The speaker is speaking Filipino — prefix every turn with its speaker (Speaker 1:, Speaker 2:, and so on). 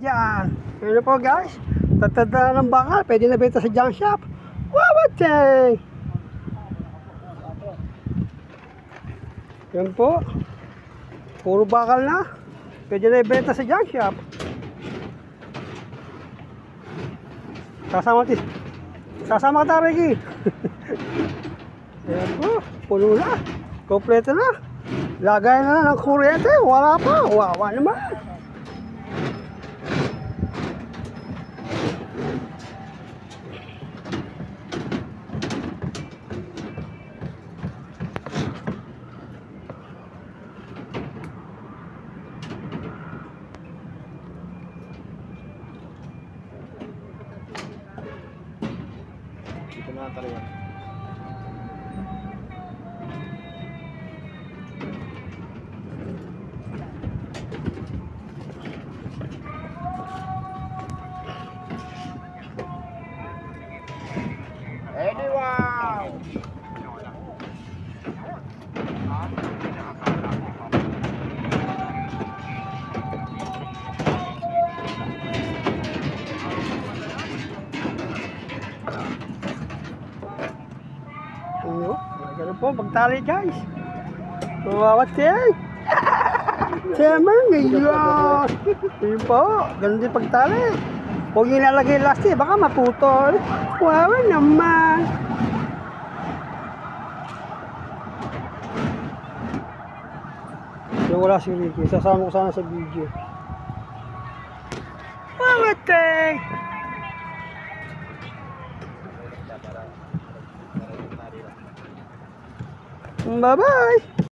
Speaker 1: Yan. Ano po guys? Tatanda ng bakal. Pwede na benta sa junk shop. Wawateng! Yan po. Puro bakal na. Pwede na ibenta sa junk shop. Sasama ka tayo, Ricky. Yan po. Puno na. Kompleto na. Lagay na ng kuryente. Wala pa. Wawa naman.
Speaker 2: Ito na talaga. Anyone!
Speaker 1: Ano? Ganun po, pagtali guys. Mawawateng. Siyempre, ngayon. Yun po, ganun din pagtali. Huwag yung ilalagay last baka maputol. Wawa naman. Yung wala si Ricky, sasama ko sana sa video. Mawawateng. Bye-bye.